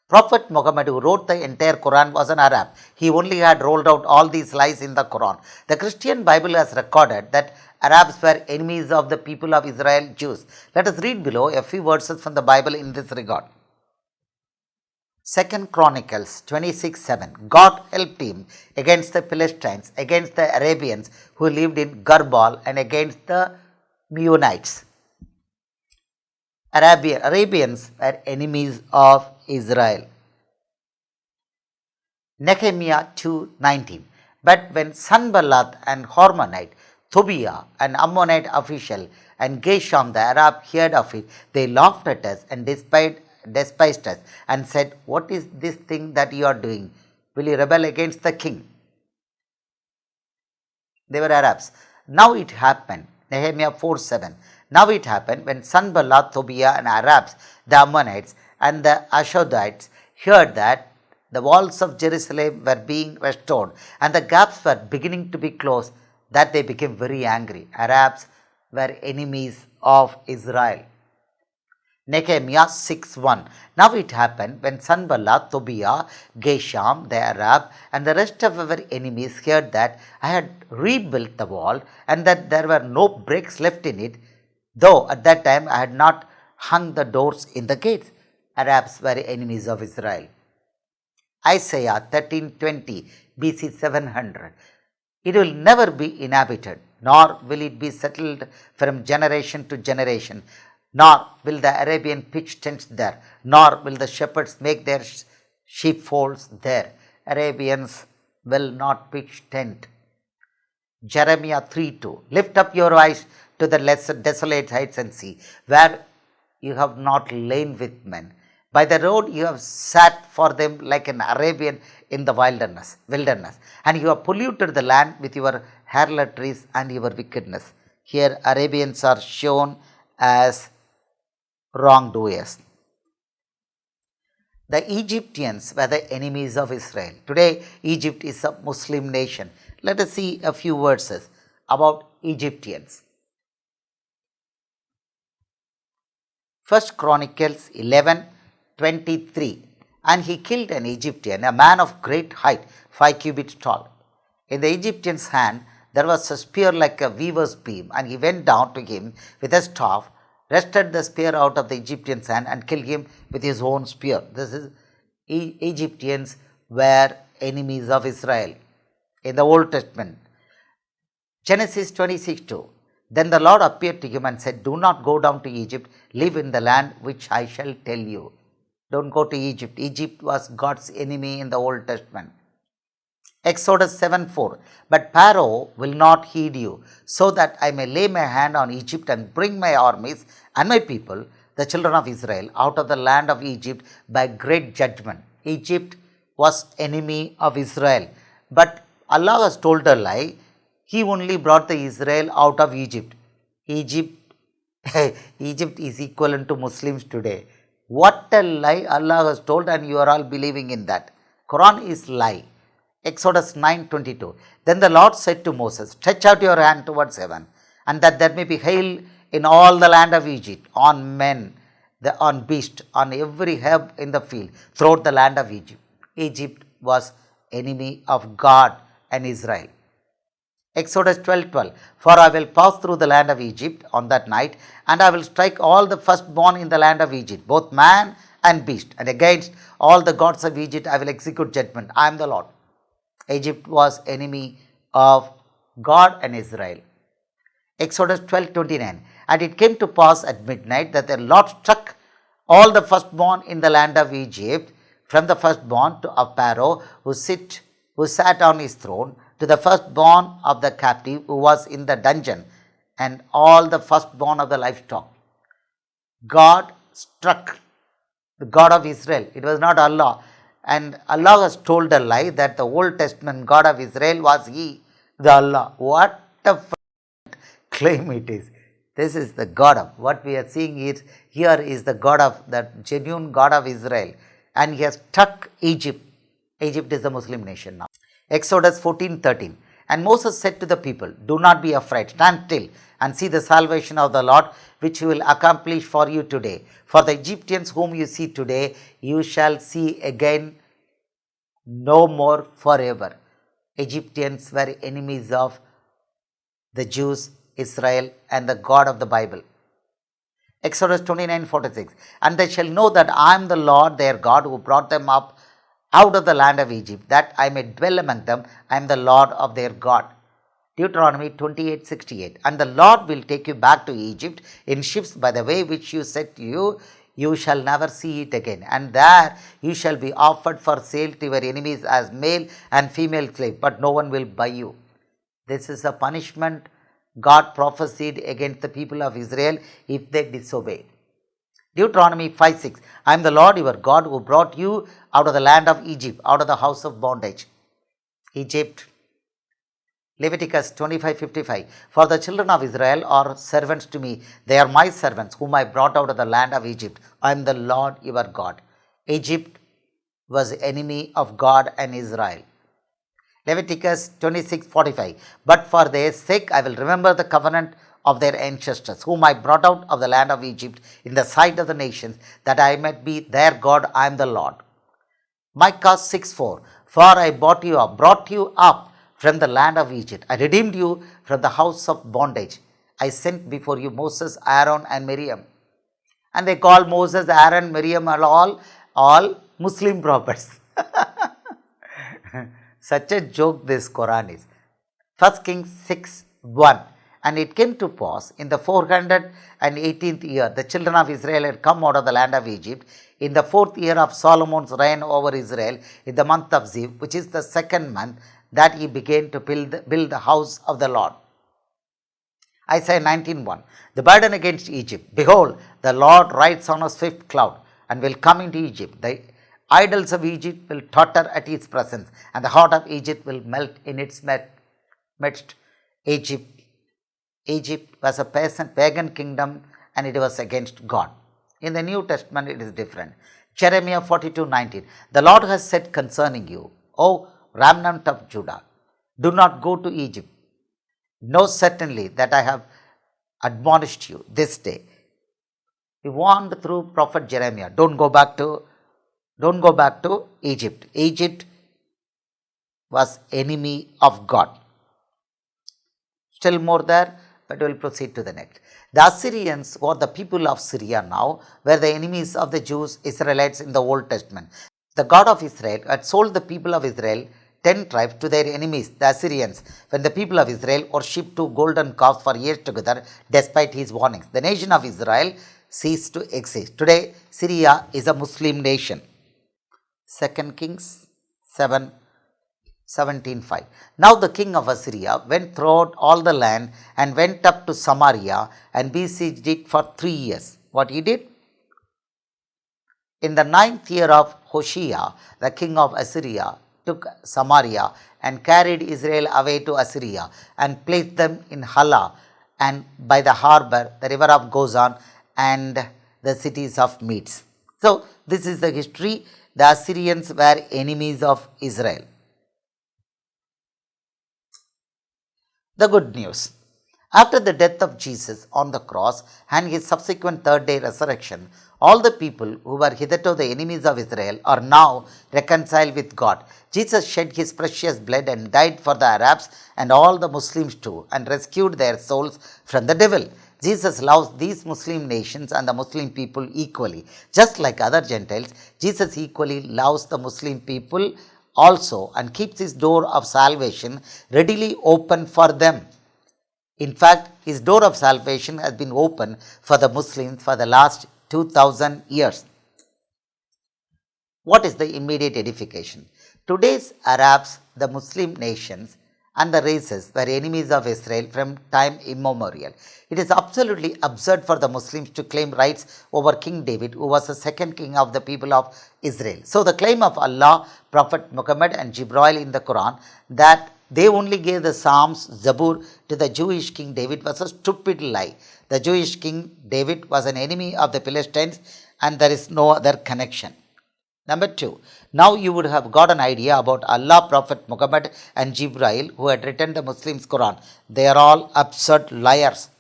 Prophet Muhammad, who wrote the entire Quran, was an Arab. He only had rolled out all these lies in the Quran. The Christian Bible has recorded that Arabs were enemies of the people of Israel, Jews. Let us read below a few verses from the Bible in this regard. 2 Chronicles 26:7. God helped him against the Philistines, against the Arabians who lived in Garbal, and against the Meunites. Arabians were enemies of Israel. Nehemiah 2:19. But when Sanballat and Hormonite, Tobiah, an Ammonite official, and Geshem the Arab heard of it, they laughed at us and despised us and said, "What is this thing that you are doing? Will you rebel against the king?" They were Arabs. Now it happened, Nehemiah 4:7. Now it happened when Sanballat, Tobiah, and Arabs, the Ammonites, and the Ashdodites heard that the walls of Jerusalem were being restored and the gaps were beginning to be closed, that they became very angry. Arabs were enemies of Israel. Nehemiah 6:1. Now it happened when Sanballat, Tobiah, Geshem, the Arab, and the rest of our enemies heard that I had rebuilt the wall and that there were no breaks left in it, though at that time I had not hung the doors in the gates. Arabs were enemies of Israel. Isaiah 13:20, BC 700. It will never be inhabited, nor will it be settled from generation to generation, nor will the Arabian pitch tents there, nor will the shepherds make their sheepfolds there. Arabians will not pitch tent. Jeremiah 3:2. Lift up your eyes to the desolate heights and see, where you have not lain with men. By the road you have sat for them like an Arabian in the wilderness, and you have polluted the land with your harlotries and your wickedness. Here Arabians are shown as wrongdoers. The Egyptians were the enemies of Israel. Today Egypt is a Muslim nation. Let us see a few verses about Egyptians. 1 Chronicles 11:23. And he killed an Egyptian, a man of great height, 5 cubits tall. In the Egyptian's hand there was a spear like a weaver's beam, and he went down to him with a staff, wrested the spear out of the Egyptian's hand, and killed him with his own spear. This is Egyptians were enemies of Israel in the Old Testament. Genesis 26:2. Then the Lord appeared to him and said, "Do not go down to Egypt, live in the land which I shall tell you." Don't go to Egypt. Egypt was God's enemy in the Old Testament. Exodus 7:4. But Pharaoh will not heed you, so that I may lay my hand on Egypt and bring my armies and my people, the children of Israel, out of the land of Egypt by great judgment. Egypt was enemy of Israel. But Allah has told a lie. He only brought the Israel out of Egypt. Egypt is equivalent to Muslims today. What a lie Allah has told, and you are all believing in that. Quran is lie. Exodus 9:22. Then the Lord said to Moses, "Stretch out your hand towards heaven, and that there may be hail in all the land of Egypt, on men, on beast, on every herb in the field, throughout the land of Egypt." Egypt was enemy of God and Israel. Exodus 12:12. For I will pass through the land of Egypt on that night, and I will strike all the firstborn in the land of Egypt, both man and beast, and against all the gods of Egypt I will execute judgment. I am the Lord. Egypt was enemy of God and Israel. Exodus 12:29. And it came to pass at midnight that the Lord struck all the firstborn in the land of Egypt, from the firstborn of Pharaoh who sat on his throne, to the firstborn of the captive who was in the dungeon, and all the firstborn of the livestock. God struck the God of Israel. It was not Allah. And Allah has told a lie that the Old Testament God of Israel was He, the Allah. What a claim it is. This is the God of, what we are seeing here is the God of, the genuine God of Israel. And He has struck Egypt. Egypt is a Muslim nation now. Exodus 14:13. And Moses said to the people, do not be afraid, stand still and see the salvation of the Lord, which he will accomplish for you today. For the Egyptians whom you see today, you shall see again no more forever. Egyptians were enemies of the Jews, Israel, and the God of the Bible. Exodus 29:46. And they shall know that I am the Lord their God who brought them up out of the land of Egypt, that I may dwell among them. I am the Lord of their God. Deuteronomy 28:68. And the Lord will take you back to Egypt in ships by the way which you said to you, you shall never see it again. And there you shall be offered for sale to your enemies as male and female slave, but no one will buy you. This is a punishment God prophesied against the people of Israel if they disobeyed. Deuteronomy 5:6. I am the Lord your God who brought you out of the land of Egypt, out of the house of bondage. Egypt. Leviticus 25:55. For the children of Israel are servants to me. They are my servants, whom I brought out of the land of Egypt. I am the Lord your God. Egypt was enemy of God and Israel. Leviticus 26:45. But for their sake I will remember the covenant of their ancestors, whom I brought out of the land of Egypt in the sight of the nations, that I might be their God. I am the Lord. Micah 6:4. For I brought you up from the land of Egypt. I redeemed you from the house of bondage. I sent before you Moses, Aaron, and Miriam. And they call Moses, Aaron, Miriam, and all Muslim prophets. Such a joke this Quran is. 1 Kings 6:1. And it came to pass in the 418th year, the children of Israel had come out of the land of Egypt, in the 4th year of Solomon's reign over Israel, in the month of Ziv, which is the second month, that he began to build the house of the Lord. Isaiah 19:1. The burden against Egypt. Behold, the Lord rides on a swift cloud and will come into Egypt. The idols of Egypt will totter at his presence, and the heart of Egypt will melt in its midst. Egypt was a pagan kingdom, and it was against God. In the New Testament, it is different. Jeremiah 42:19. The Lord has said concerning you, O remnant of Judah, do not go to Egypt. Know certainly that I have admonished you this day. He warned through prophet Jeremiah, don't go back to Egypt. Egypt was enemy of God. Still more there, but we will proceed to the next. The Assyrians, or the people of Syria now, were the enemies of the Jews, Israelites in the Old Testament. The God of Israel had sold the people of Israel 10 tribes to their enemies, the Assyrians, when the people of Israel worshipped 2 golden calves for years together, despite his warnings. The nation of Israel ceased to exist. Today, Syria is a Muslim nation. 2 Kings 17:5. Now the king of Assyria went throughout all the land and went up to Samaria and besieged it for 3 years. What he did? In the 9th year of Hoshea, the king of Assyria took Samaria and carried Israel away to Assyria and placed them in Hala and by the harbor, the river of Gozan, and the cities of Medes. So this is the history. The Assyrians were enemies of Israel. The good news. After the death of Jesus on the cross and his subsequent third-day resurrection, all the people who were hitherto the enemies of Israel are now reconciled with God. Jesus shed his precious blood and died for the Arabs and all the Muslims too, and rescued their souls from the devil. Jesus loves these Muslim nations and the Muslim people equally. Just like other Gentiles, Jesus equally loves the Muslim people also and keeps his door of salvation readily open for them. In fact, his door of salvation has been open for the Muslims for the last 2000 years. What is the immediate edification? Today's Arabs, the Muslim nations, and the races were enemies of Israel from time immemorial. It is absolutely absurd for the Muslims to claim rights over King David, who was the second king of the people of Israel. So the claim of Allah, Prophet Muhammad, and Jibril in the Quran that they only gave the Psalms, Zabur, to the Jewish king David was a stupid lie. The Jewish king David was an enemy of the Philistines, and there is no other connection. Number 2. Now you would have got an idea about Allah, Prophet Muhammad and Jibril who had written the Muslims' Quran. They are all absurd liars.